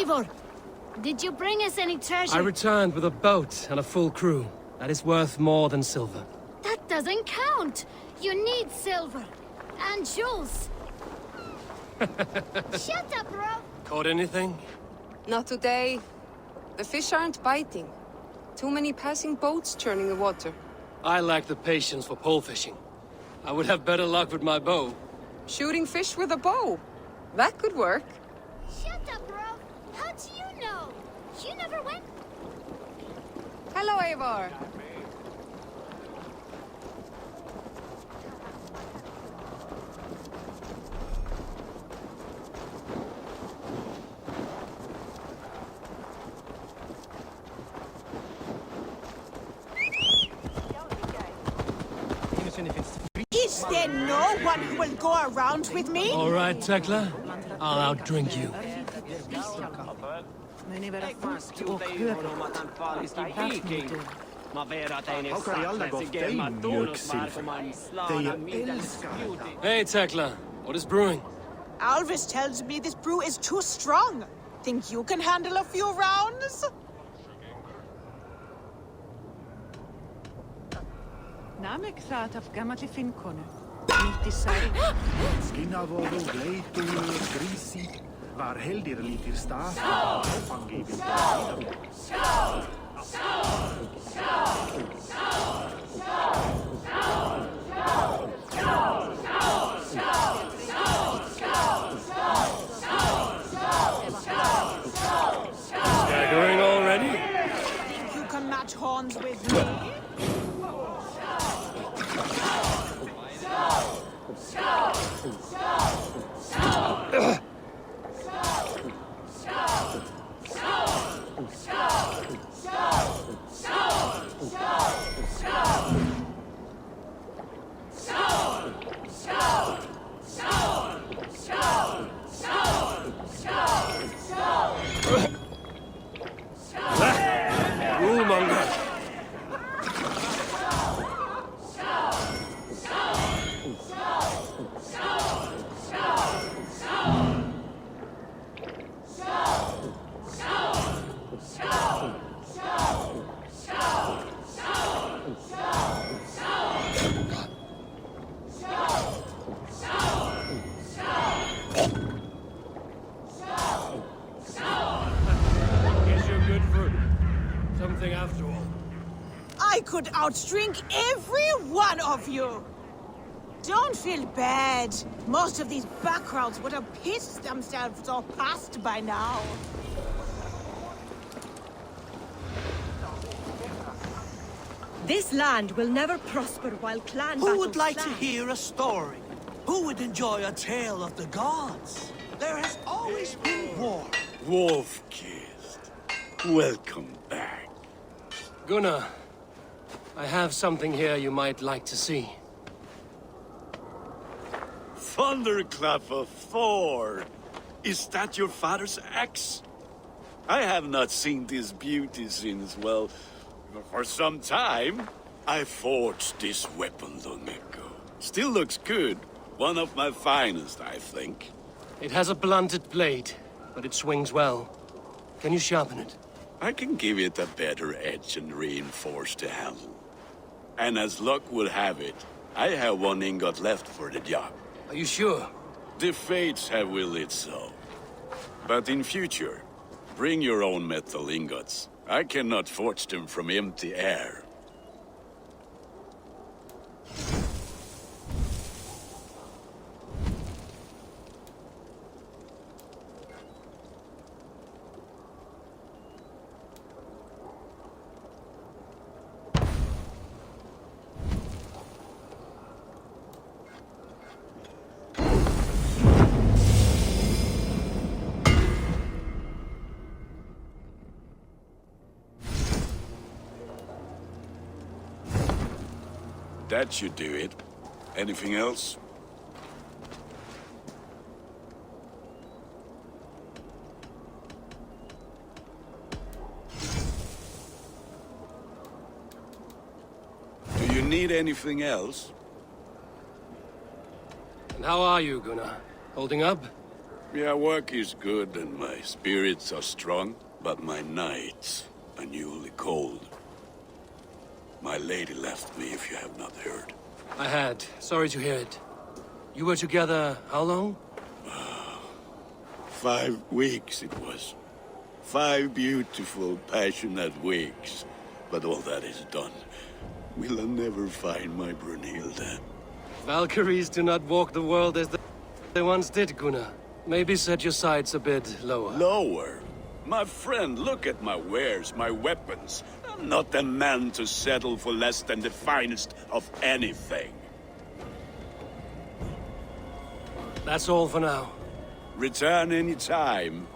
Eivor, did you bring us any treasure? I returned with a boat and a full crew. That is worth more than silver. That doesn't count. You need silver. And jewels. Shut up, bro. Caught anything? Not today. The fish aren't biting. Too many passing boats churning the water. I lack the patience for pole fishing. I would have better luck with my bow. Shooting fish with a bow. That could work. Shut up, bro. How do you know? You never went. Hello, Eivor. Is there no one who will go around with me? All right, Tekla. I'll outdrink you. Hey, Tekla. What is brewing? Alvis tells me this brew is too strong. Think you can handle a few rounds? Námek það af gamalli finnkonu. Nýtti særi. Skinnavoru, gleitur, grísi, var heldir lítir stað á áfangi við Staggering already? Think you can match horns with me? Rule-monger. Guess you're good for something after all. I could outdrink every one of you! Don't feel bad. Most of these backgrounds would have pissed themselves off past by now. This land will never prosper while clan Who would battles like to stand. hear a story? Who would enjoy a tale of the gods? There has always been war. Wolf-kissed. Welcome back. Gunnar, I have something here you might like to see. Thunderclap of Thor! Is that your father's axe? I have not seen this beauty since, well, for some time. I forged this weapon long ago. Still looks good. One of my finest, I think. It has a blunted blade, but it swings well. Can you sharpen it? I can give it a better edge and reinforce the handle. And as luck will have it, I have one ingot left for the job. Are you sure? The fates have willed it so. But in future, bring your own metal ingots. I cannot forge them from empty air. That should do it. Anything else? Do you need anything else? And how are you, Gunnar? Holding up? Yeah, work is good and my spirits are strong, but my nights are newly cold. My lady left me, if you have not heard. I had. Sorry to hear it. You were together how long? 5 weeks it was. 5 beautiful, passionate weeks. But all that is done. Will I never find my Brunhilde? Valkyries do not walk the world as they once did, Gunnar. Maybe set your sights a bit lower. Lower? My friend, look at my wares, my weapons. I'm not a man to settle for less than the finest of anything. That's all for now. Return any time.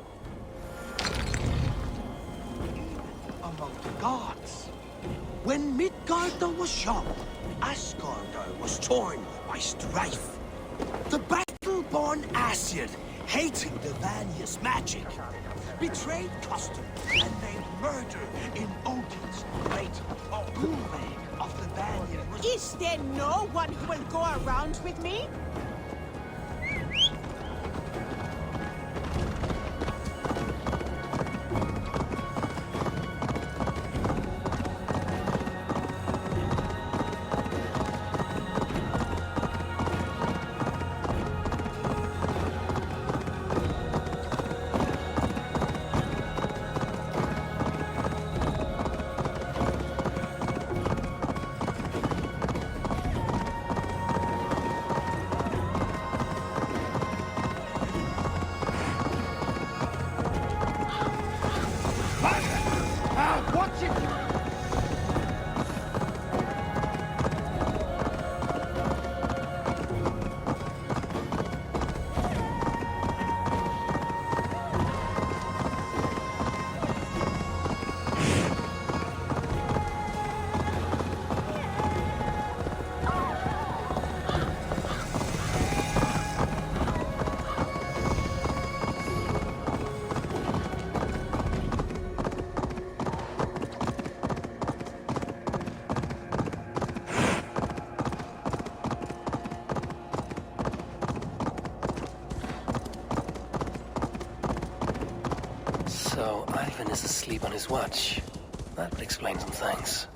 Among the gods. When Midgard was young, Asgard was torn by strife. The battle-born Aesir, hating the Vanya's magic, betrayed custom and made murder in Odin's great doorway of the Vanya. Is there no one who will go around with me? So, Ivan is asleep on his watch. That would explain some things.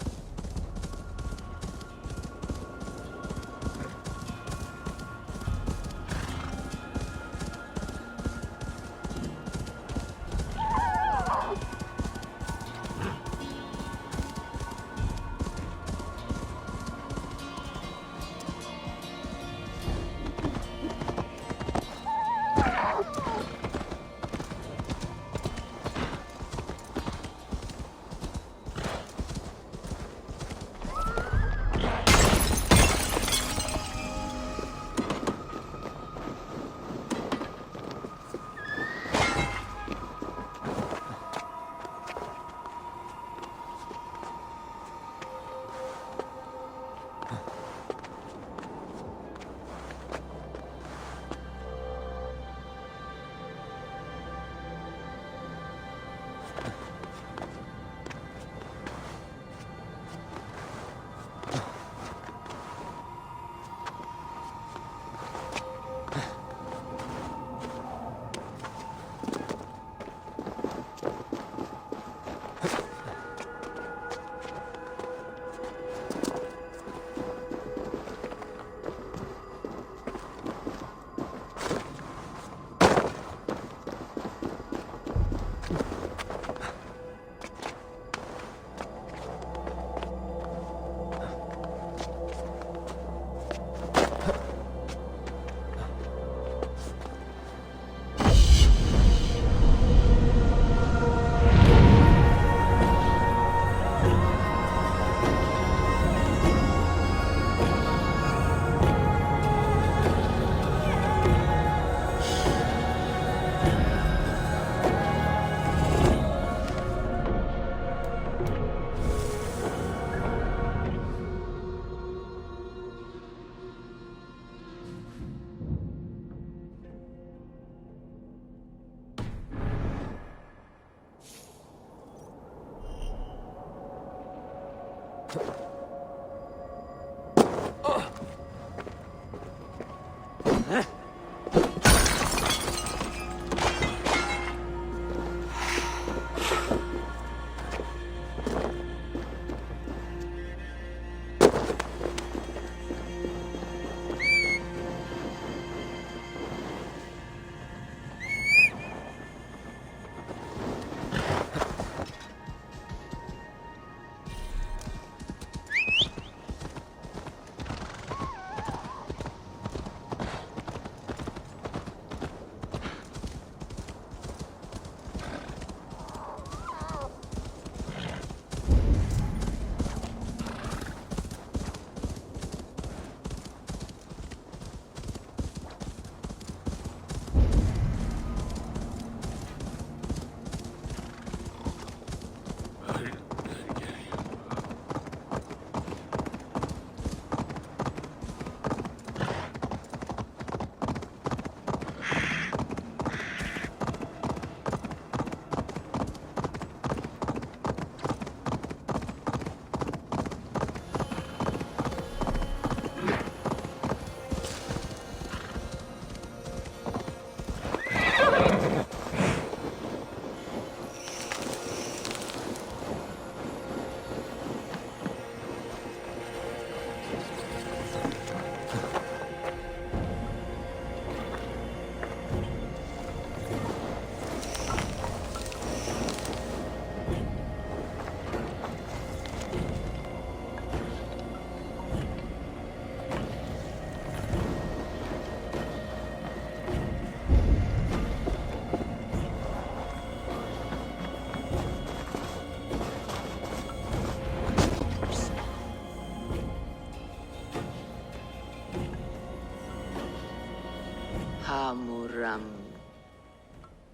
Hamuram.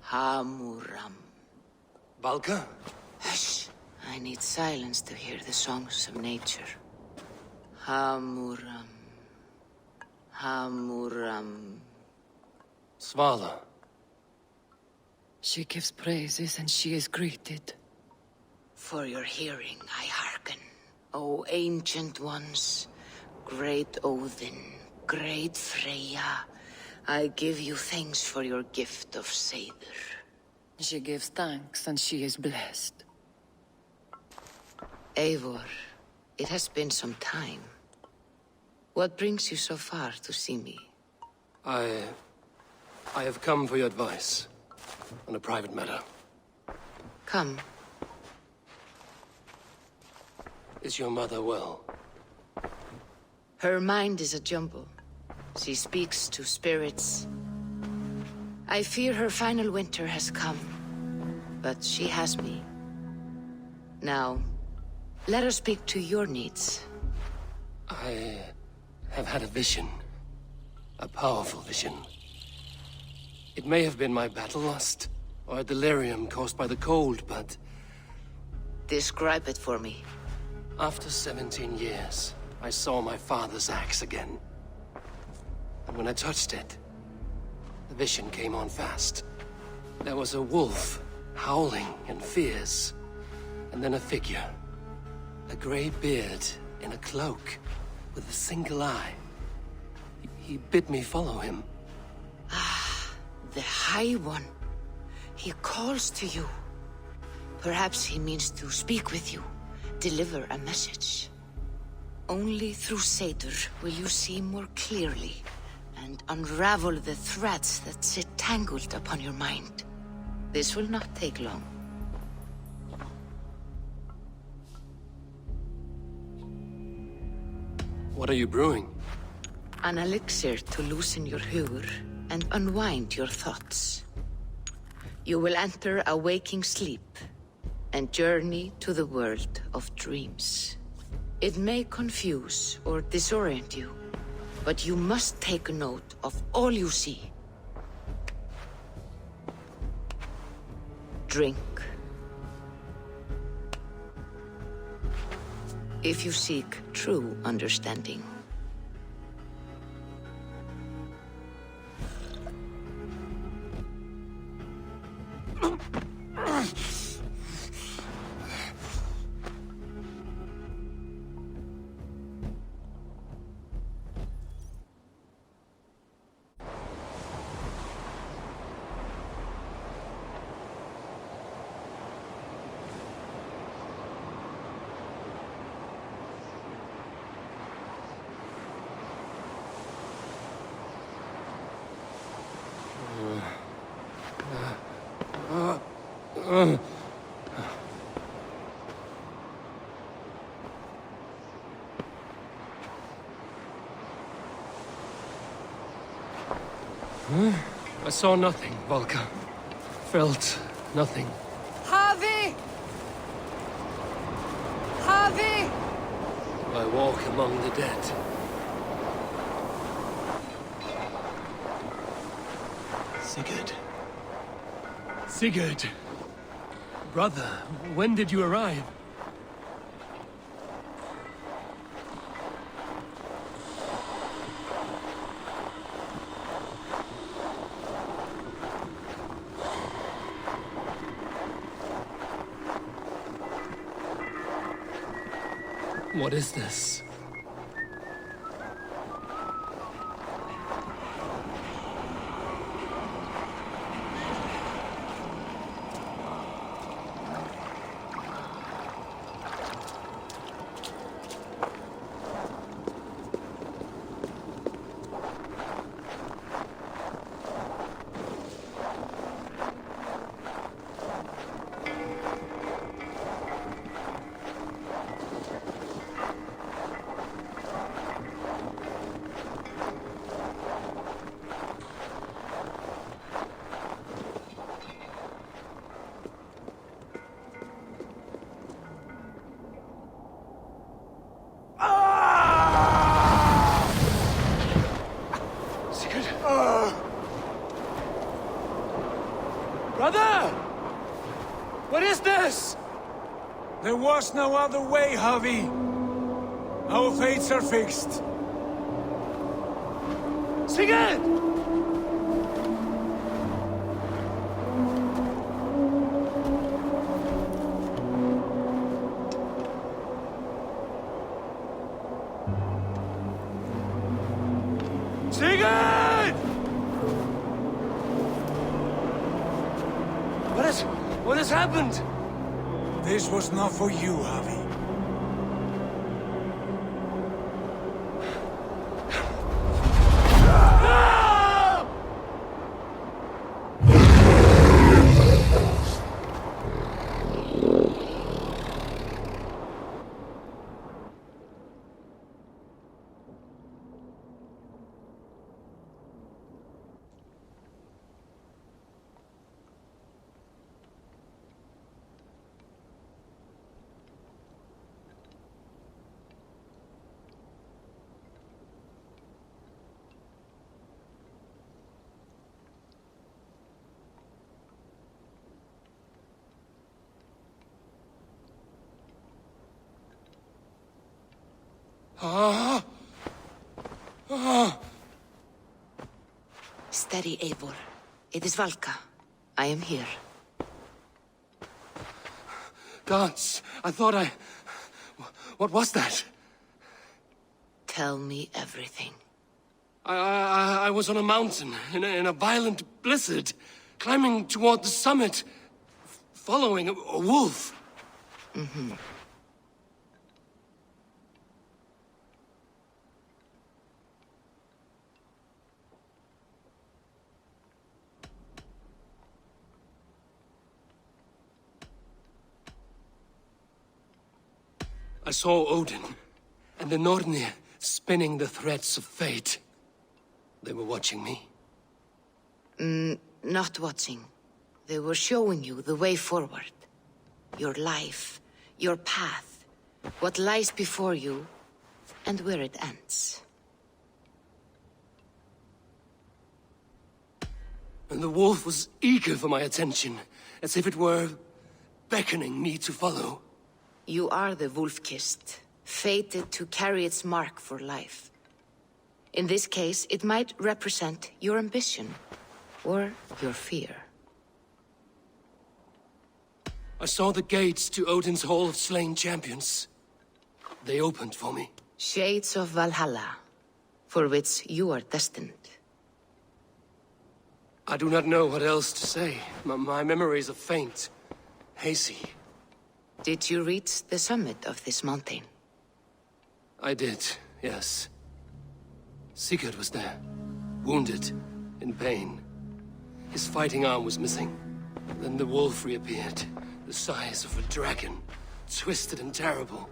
Hamuram. Balka? Hush! I need silence to hear the songs of nature. Hamuram. Hamuram. Svala. She gives praises and she is greeted. For your hearing, I hearken. O ancient ones, great Odin, great Freya, I give you thanks for your gift of Seidr. She gives thanks and she is blessed. Eivor, it has been some time. What brings you so far to see me? I have come for your advice. On a private matter. Come. Is your mother well? Her mind is a jumble. She speaks to spirits. I fear her final winter has come. But she has me. Now, let her speak to your needs. I have had a vision. A powerful vision. It may have been my battle lust, or a delirium caused by the cold, but... Describe it for me. After 17 years, I saw my father's axe again. And when I touched it, the vision came on fast. There was a wolf, howling and fierce. And then a figure. A grey beard in a cloak, with a single eye. He bid me follow him. The High One. He calls to you. Perhaps he means to speak with you, deliver a message. Only through Seidr will you see more clearly and unravel the threads that sit tangled upon your mind. This will not take long. What are you brewing? An elixir to loosen your hugur and unwind your thoughts. You will enter a waking sleep and journey to the world of dreams. It may confuse or disorient you, but you must take note of all you see. Drink. If you seek true understanding. I saw nothing, Volka. Felt nothing. Havi! Havi! I walk among the dead. Sigurd. Sigurd! Brother, when did you arrive? What is this? There was no other way, Javi. Our fates are fixed. Sigurd! Sigurd! What has happened? This was not for you, Javi. Steady, Eivor. It is Valka. I am here. Gods, I thought What was that? Tell me everything. I was on a mountain, in a violent blizzard, climbing toward the summit, following a wolf. Mm-hmm. I saw Odin and the Nornir spinning the threads of fate. They were watching me. Not watching. They were showing you the way forward. Your life, your path, what lies before you, and where it ends. And the wolf was eager for my attention, as if it were beckoning me to follow. You are the wolf-kissed, fated to carry its mark for life. In this case, it might represent your ambition, or your fear. I saw the gates to Odin's Hall of Slain Champions. They opened for me. Shades of Valhalla, for which you are destined. I do not know what else to say. My memories are faint, hazy. Did you reach the summit of this mountain? I did, yes. Sigurd was there, wounded, in pain. His fighting arm was missing. Then the wolf reappeared, the size of a dragon, twisted and terrible.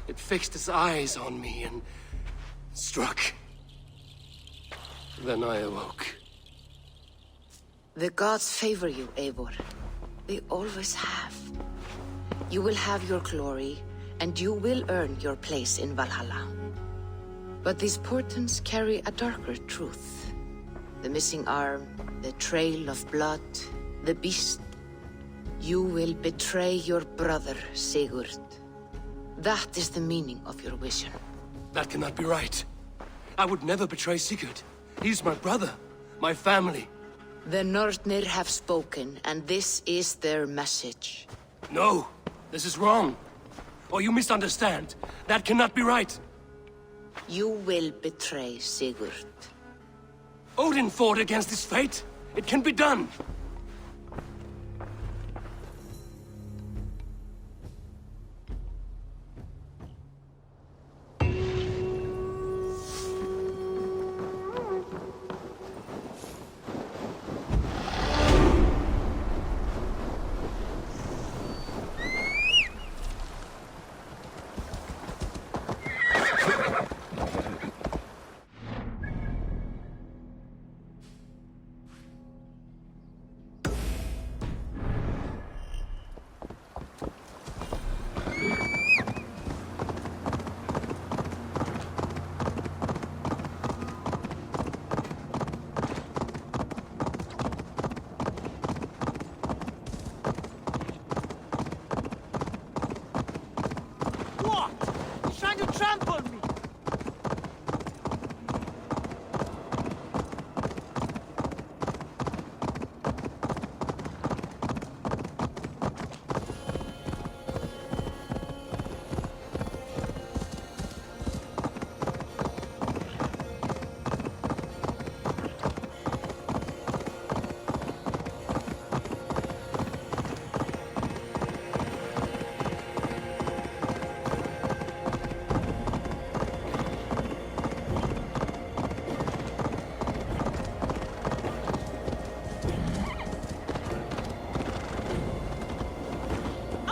It fixed its eyes on me and struck. Then I awoke. The gods favor you, Eivor. They always have. You will have your glory, and you will earn your place in Valhalla. But these portents carry a darker truth. The missing arm, the trail of blood, the beast. You will betray your brother, Sigurd. That is the meaning of your vision. That cannot be right. I would never betray Sigurd. He's my brother, my family. The Nornir have spoken, and this is their message. No, this is wrong. Or you misunderstand. That cannot be right. You will betray Sigurd. Odin fought against his fate. It can be done. trample me!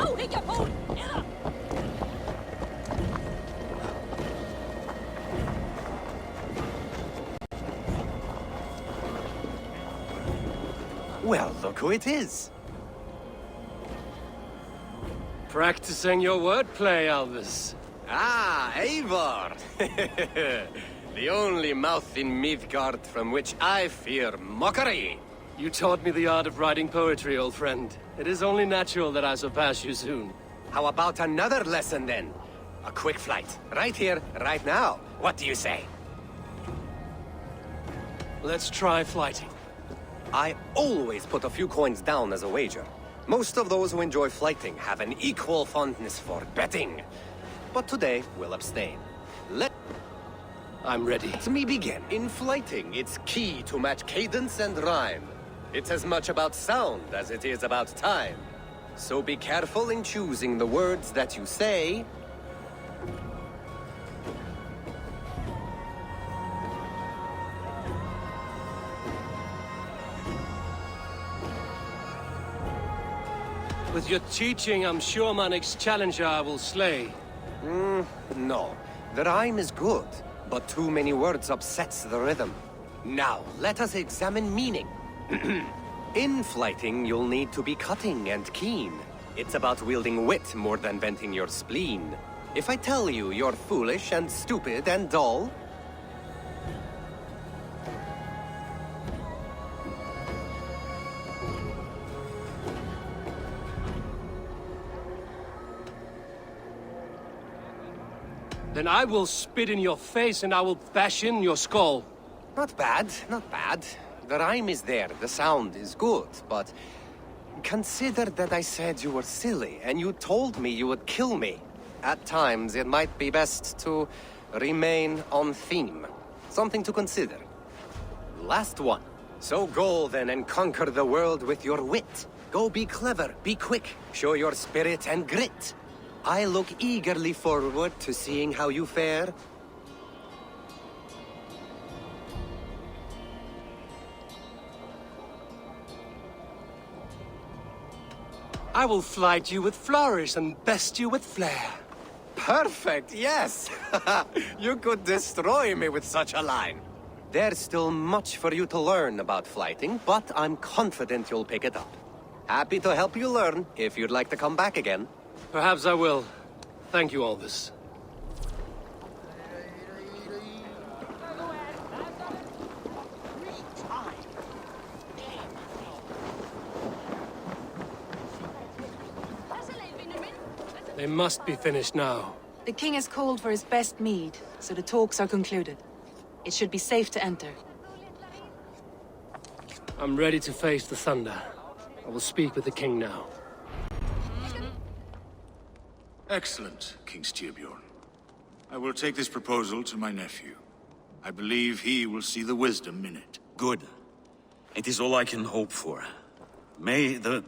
Oh, hit your pole! Well, look who it is. Practicing your wordplay, Albus. Ah, Eivor! The only mouth in Midgard from which I fear mockery. You taught me the art of writing poetry, old friend. It is only natural that I surpass you soon. How about another lesson, then? A quick flight. Right here, right now. What do you say? Let's try flighting. I always put a few coins down as a wager. Most of those who enjoy flighting have an equal fondness for betting. But today, we'll abstain. I'm ready. Let me begin. In flighting, it's key to match cadence and rhyme. It's as much about sound as it is about time. So be careful in choosing the words that you say. With your teaching, I'm sure my next challenger I will slay. No. The rhyme is good, but too many words upsets the rhythm. Now, let us examine meaning. In flighting, you'll need to be cutting and keen. It's about wielding wit more than venting your spleen. If I tell you you're foolish and stupid and dull, then I will spit in your face and I will bash in your skull. Not bad, not bad. The rhyme is there, the sound is good, but consider that I said you were silly and you told me you would kill me. At times, it might be best to remain on theme. Something to consider. Last one. So go then and conquer the world with your wit. Go be clever, be quick, show your spirit and grit. I look eagerly forward to seeing how you fare. I will flight you with flourish and best you with flair. Perfect, yes! You could destroy me with such a line. There's still much for you to learn about flighting, but I'm confident you'll pick it up. Happy to help you learn, if you'd like to come back again. Perhaps I will. Thank you, Albus. They must be finished now. The king has called for his best mead, so the talks are concluded. It should be safe to enter. I'm ready to face the thunder. I will speak with the king now. Excellent, King Styrbjorn. I will take this proposal to my nephew. I believe he will see the wisdom in it. Good. It is all I can hope for. May the...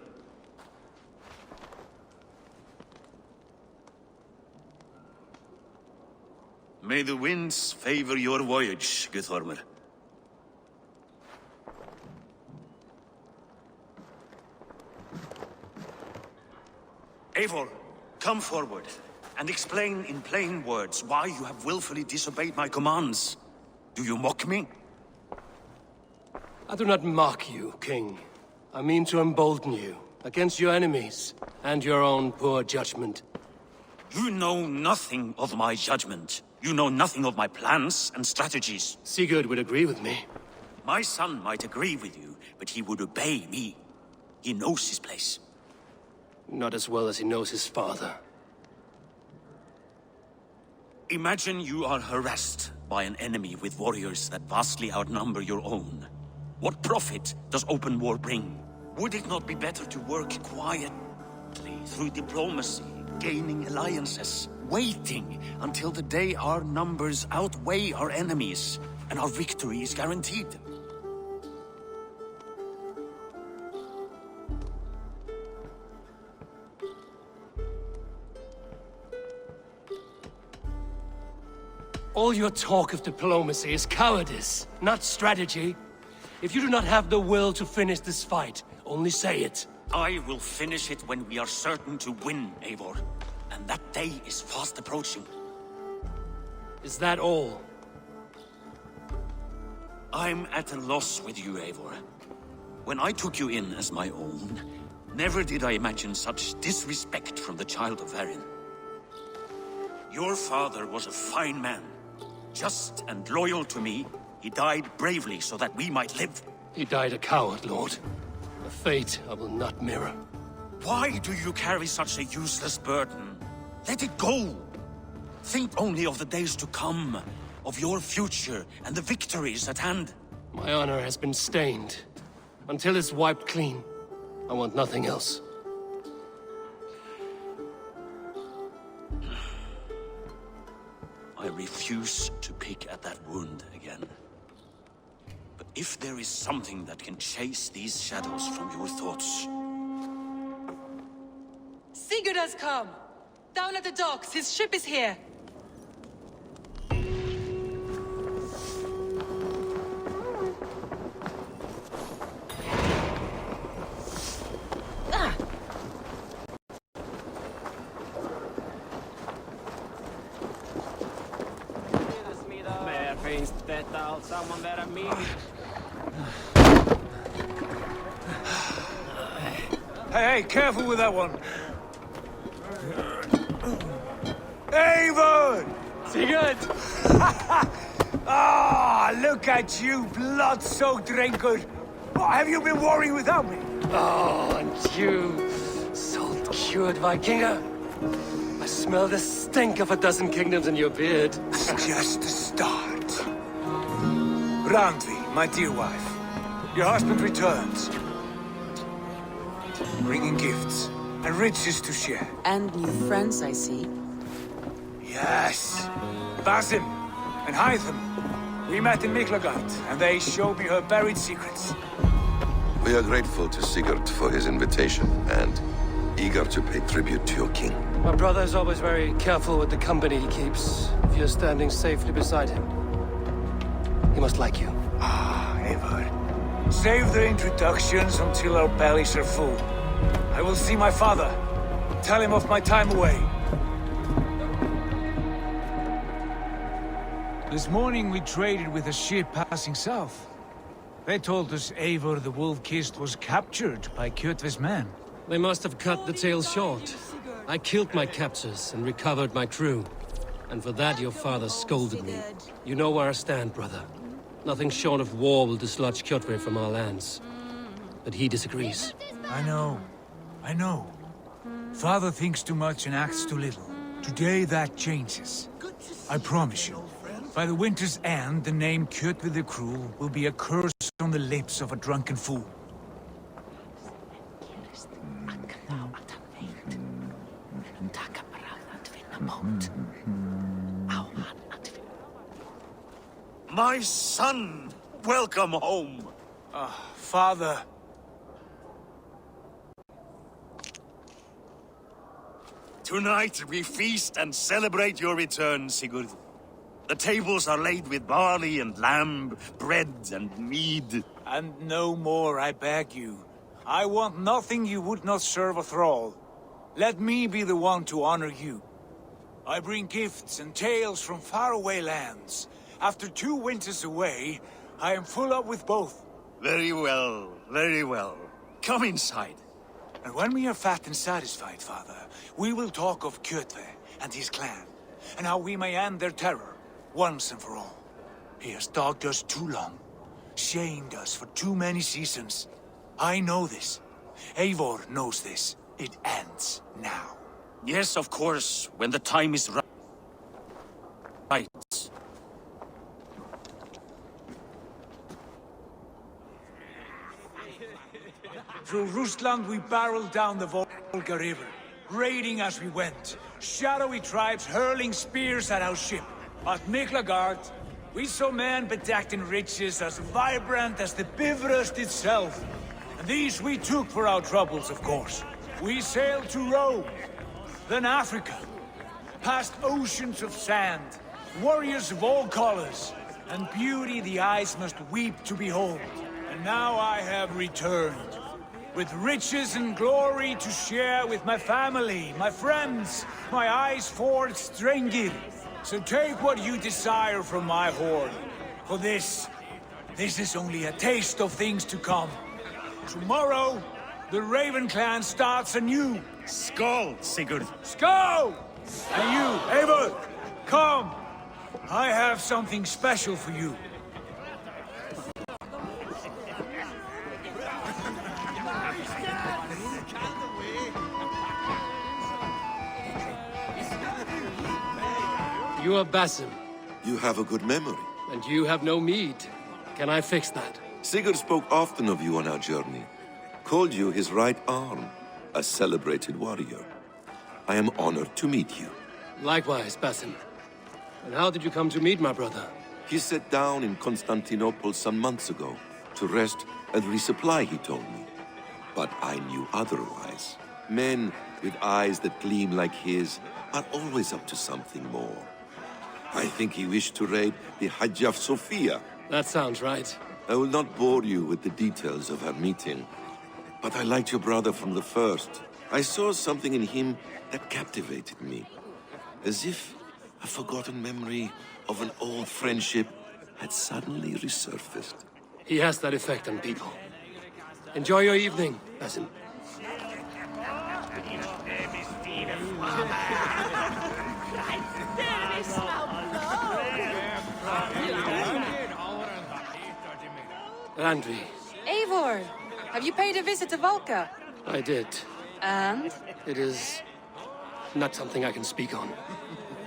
May the winds favor your voyage, Guthormr. Eivor, come forward, and explain in plain words why you have willfully disobeyed my commands. Do you mock me? I do not mock you, King. I mean to embolden you against your enemies and your own poor judgment. You know nothing of my judgment. You know nothing of my plans and strategies. Sigurd would agree with me. My son might agree with you, but he would obey me. He knows his place. Not as well as he knows his father. Imagine you are harassed by an enemy with warriors that vastly outnumber your own. What profit does open war bring? Would it not be better to work quietly through diplomacy, gaining alliances, waiting until the day our numbers outweigh our enemies and our victory is guaranteed? All your talk of diplomacy is cowardice, not strategy. If you do not have the will to finish this fight, only say it. I will finish it when we are certain to win, Eivor. And that day is fast approaching. Is that all? I'm at a loss with you, Eivor. When I took you in as my own, never did I imagine such disrespect from the child of Varin. Your father was a fine man. Just and loyal to me, he died bravely so that we might live. He died a coward, Lord. A fate I will not mirror. Why do you carry such a useless burden? Let it go! Think only of the days to come, of your future and the victories at hand. My honor has been stained. Until it's wiped clean, I want nothing else. I refuse to pick at that wound again. But if there is something that can chase these shadows from your thoughts... Sigurd has come! Down at the docks, his ship is here! Hey, careful with that one. Eivor! Sigurd! Ah, look at you, blood-soaked raincoat. What have you been worrying without me? Oh, and you, salt-cured Vikinger. I smell the stink of a dozen kingdoms in your beard. It's just the start. Randvi, my dear wife, your husband returns. Bringing gifts and riches to share. And new friends, I see. Yes. Basim and Hytham. We met in Miklagard, and they showed me her buried secrets. We are grateful to Sigurd for his invitation, and eager to pay tribute to your king. My brother is always very careful with the company he keeps. If you're standing safely beside him, he must like you. Ah, Eivor. Save the introductions until our bellies are full. I will see my father. Tell him of my time away. This morning we traded with a ship passing south. They told us Eivor the Wolf-Kissed was captured by Kjotve's men. They must have cut the tale short. I killed my captors and recovered my crew. And for that your father scolded me. You know where I stand, brother. Nothing short of war will dislodge Kjotve from our lands. But he disagrees. I know. Father thinks too much and acts too little. Today that changes. I promise you. By the winter's end, the name Kjotve the Cruel will be a curse on the lips of a drunken fool. My son! Welcome home! Father. Tonight we feast and celebrate your return, Sigurd. The tables are laid with barley and lamb, bread and mead. And no more, I beg you. I want nothing you would not serve a thrall. Let me be the one to honor you. I bring gifts and tales from faraway lands. After 2 winters away, I am full up with both. Very well, very well. Come inside. And when we are fat and satisfied, Father, we will talk of Kjotve and his clan, and how we may end their terror, once and for all. He has dogged us too long, shamed us for too many seasons. I know this. Eivor knows this. It ends now. Yes, of course, when the time is right. rights. Through Rusland we barreled down the Volga River, raiding as we went. Shadowy tribes hurling spears at our ship. At Miklagard, we saw men bedecked in riches as vibrant as the Bifrost itself. And these we took for our troubles, of course. We sailed to Rome, then Africa, past oceans of sand, warriors of all colors, and beauty the eyes must weep to behold. And now I have returned, with riches and glory to share with my family, my friends, my eyes forged Strengir. So take what you desire from my hoard. For this is only a taste of things to come. Tomorrow, the Raven clan starts anew. Skål, Sigurd. Skål! And you, Eivor, come. I have something special for you. You are Basim. You have a good memory. And you have no mead. Can I fix that? Sigurd spoke often of you on our journey. Called you his right arm, a celebrated warrior. I am honored to meet you. Likewise, Basim. And how did you come to meet my brother? He sat down in Constantinople some months ago to rest and resupply, he told me. But I knew otherwise. Men with eyes that gleam like his are always up to something more. I think he wished to raid the Hagia Sophia. That sounds right. I will not bore you with the details of our meeting. But I liked your brother from the first. I saw something in him that captivated me. As if a forgotten memory of an old friendship had suddenly resurfaced. He has that effect on people. Enjoy your evening, Basim. Randvi, Eivor! Have you paid a visit to Valka? I did. And? It is not something I can speak on,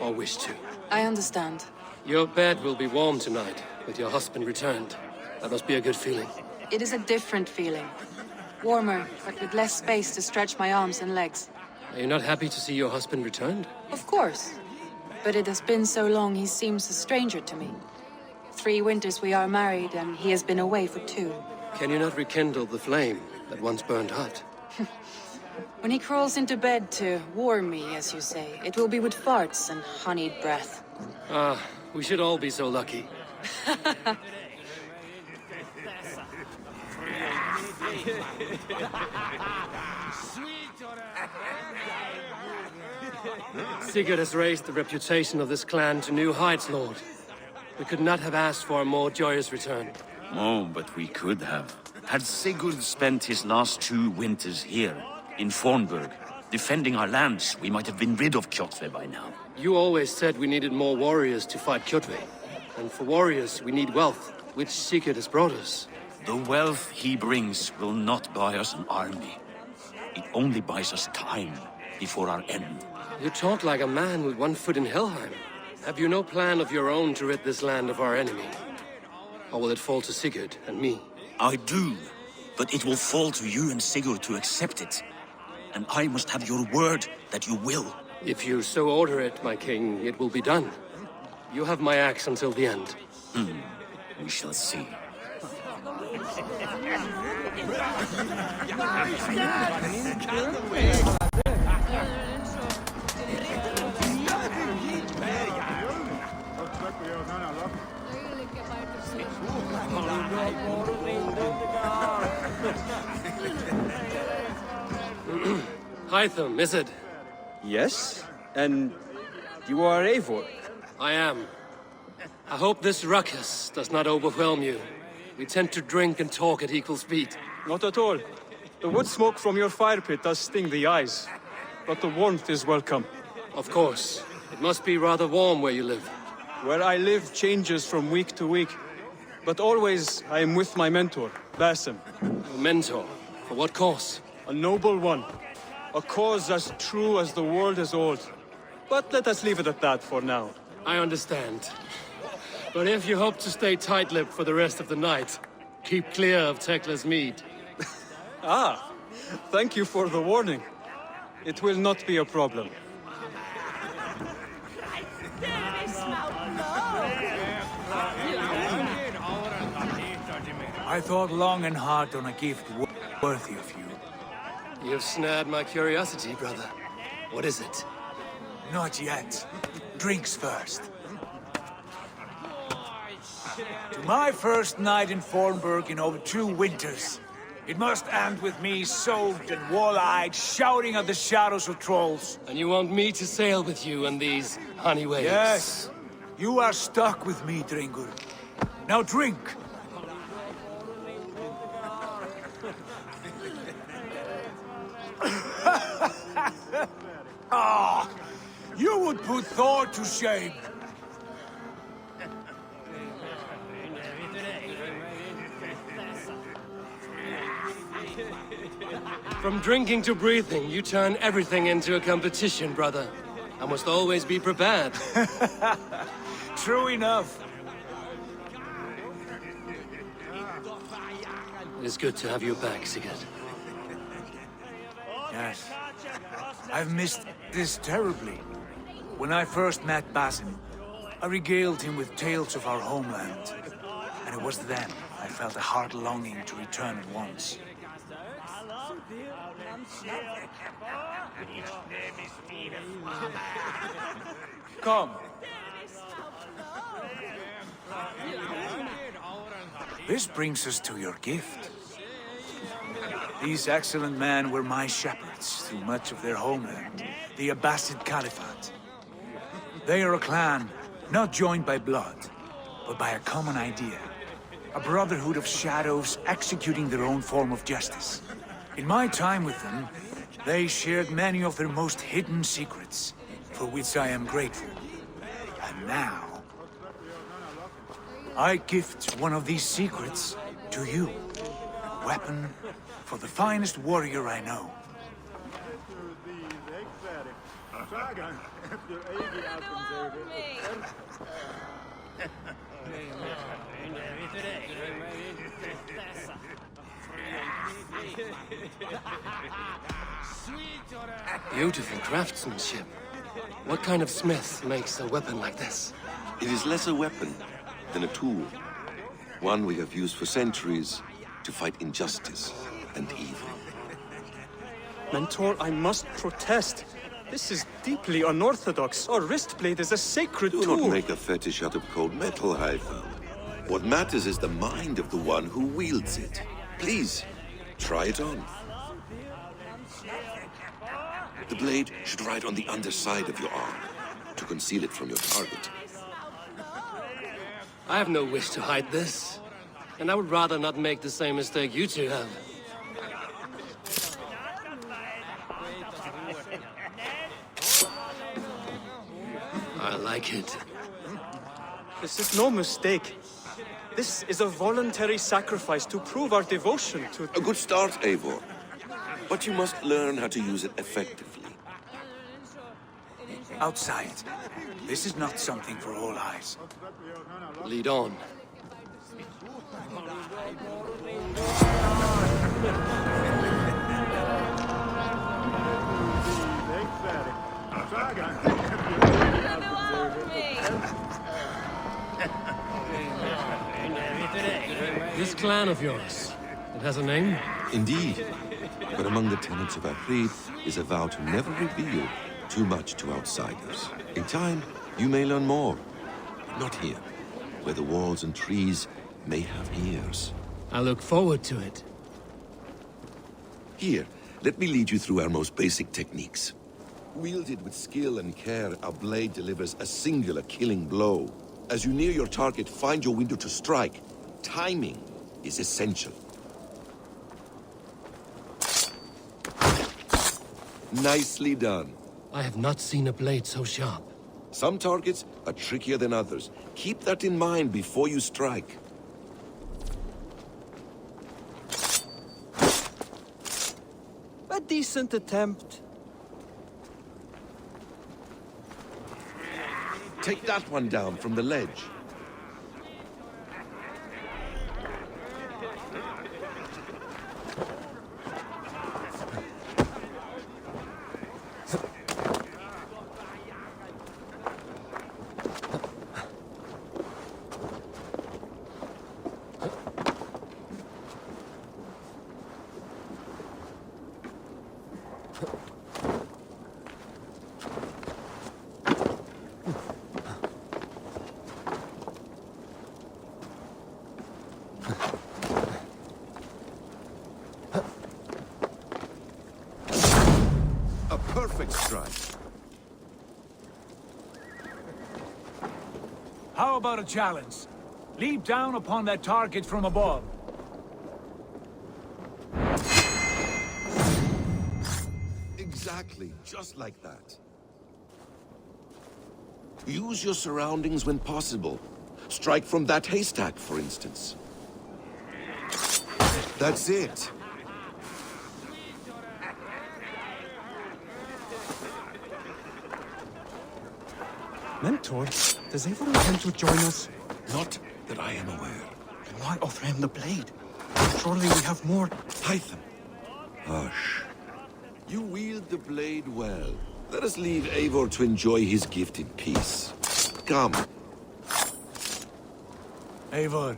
or wish to. I understand. Your bed will be warm tonight, with your husband returned. That must be a good feeling. It is a different feeling. Warmer, but with less space to stretch my arms and legs. Are you not happy to see your husband returned? Of course. But it has been so long he seems a stranger to me. 3 winters we are married, and he has been away for 2. Can you not rekindle the flame that once burned hot? When he crawls into bed to warm me, as you say, it will be with farts and honeyed breath. Ah, we should all be so lucky. Sigurd has raised the reputation of this clan to new heights, Lord. We could not have asked for a more joyous return. Oh, but we could have. Had Sigurd spent his last 2 winters here, in Fornburg, defending our lands, we might have been rid of Kjotve by now. You always said we needed more warriors to fight Kjotve. And for warriors, we need wealth, which Sigurd has brought us. The wealth he brings will not buy us an army. It only buys us time before our end. You talk like a man with one foot in Helheim. Have you no plan of your own to rid this land of our enemy? Or will it fall to Sigurd and me? I do, but it will fall to you and Sigurd to accept it. And I must have your word that you will. If you so order it, my king, it will be done. You have my axe until the end. We shall see. Hytham, is it? Yes? And you are Eivor? I am. I hope this ruckus does not overwhelm you. We tend to drink and talk at equal speed. Not at all. The wood smoke from your fire pit does sting the eyes. But the warmth is welcome. Of course. It must be rather warm where you live. Where I live changes from week to week. But always I am with my mentor, Basim. Your mentor? For what cause? A noble one. A cause as true as the world is old. But let us leave it at that for now. I understand. But if you hope to stay tight-lipped for the rest of the night, keep clear of Tekla's mead. Ah, thank you for the warning. It will not be a problem. I thought long and hard on a gift worthy of you. You've snared my curiosity, brother. What is it? Not yet. Drinks first. To my first night in Fornburg in over 2 winters. It must end with me soaked and wall-eyed, shouting at the shadows of trolls. And you want me to sail with you on these honey waves? Yes. You are stuck with me, Dringur. Now drink. Ah, you would put Thor to shame. From drinking to breathing, you turn everything into a competition, brother. I must always be prepared. True enough. It's good to have you back, Sigurd. Yes. I've missed this terribly. When I first met Basim, I regaled him with tales of our homeland. And it was then I felt a heart longing to return at once. Come. This brings us to your gift. These excellent men were my shepherds through much of their homeland, the Abbasid Caliphate. They are a clan not joined by blood, but by a common idea. A brotherhood of shadows executing their own form of justice. In my time with them, they shared many of their most hidden secrets, for which I am grateful. And now, I gift one of these secrets to you. A weapon for the finest warrior I know. Beautiful craftsmanship. What kind of smith makes a weapon like this? It is less a weapon than a tool. One we have used for centuries to fight injustice and evil. Mentor, I must protest. This is deeply unorthodox. Our wrist blade is a sacred Do tool. not make a fetish out of cold metal, Eivor. What matters is the mind of the one who wields it. Please, try it on. The blade should ride on the underside of your arm, to conceal it from your target. I have no wish to hide this. And I would rather not make the same mistake you two have. I like it. This is no mistake. This is a voluntary sacrifice to prove our devotion to... A good start, Eivor. But you must learn how to use it effectively. Outside. This is not something for all eyes. Lead on. This clan of yours, it has a name? Indeed. But among the tenets of our creed is a vow to never reveal too much to outsiders. In time, you may learn more. Not here, where the walls and trees may have ears. I look forward to it. Here, let me lead you through our most basic techniques. Wielded with skill and care, our blade delivers a singular killing blow. As you near your target, find your window to strike. Timing is essential. Nicely done. I have not seen a blade so sharp. Some targets are trickier than others. Keep that in mind before you strike. A decent attempt. Take that one down from the ledge. A perfect strike. How about a challenge? Leap down upon that target from above. Exactly, just like that. Use your surroundings when possible. Strike from that haystack, for instance. That's it. Mentor, does Eivor intend to join us? Not that I am aware. Then why offer him the blade? Surely we have more... Python. Hush. You wield the blade well. Let us leave Eivor to enjoy his gift in peace. Come. Eivor,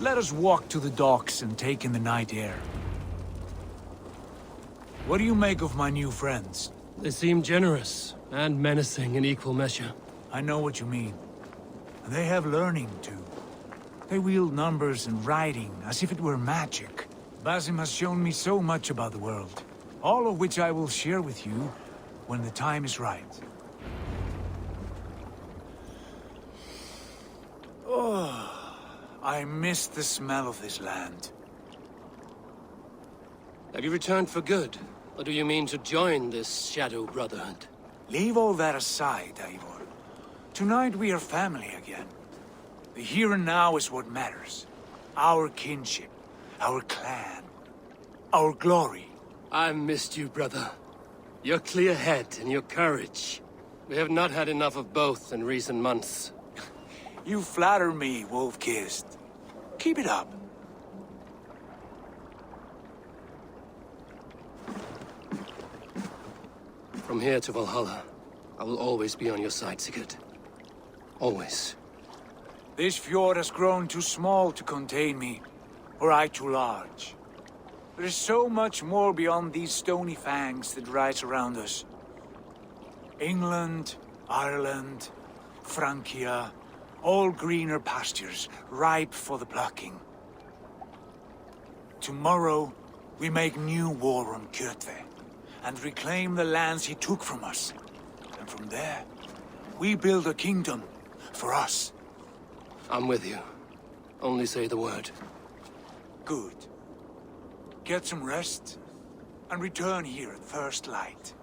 let us walk to the docks and take in the night air. What do you make of my new friends? They seem generous and menacing in equal measure. I know what you mean. And they have learning, too. They wield numbers and writing as if it were magic. Basim has shown me so much about the world, all of which I will share with you when the time is right. Oh, I miss the smell of this land. Have you returned for good? Or do you mean to join this Shadow Brotherhood? Leave all that aside, Eivor. Tonight we are family again. The here and now is what matters. Our kinship, our clan, our glory. I missed you, brother. Your clear head and your courage. We have not had enough of both in recent months. You flatter me, Wolf-Kissed. Keep it up. From here to Valhalla, I will always be on your side, Sigurd. Always. This fjord has grown too small to contain me, or I too large. There is so much more beyond these stony fangs that rise around us. England, Ireland, Francia, all greener pastures, ripe for the plucking. Tomorrow, we make new war on Kjotve, and reclaim the lands he took from us. And from there, we build a kingdom for us. I'm with you. Only say the word. Good. Get some rest, and return here at first light.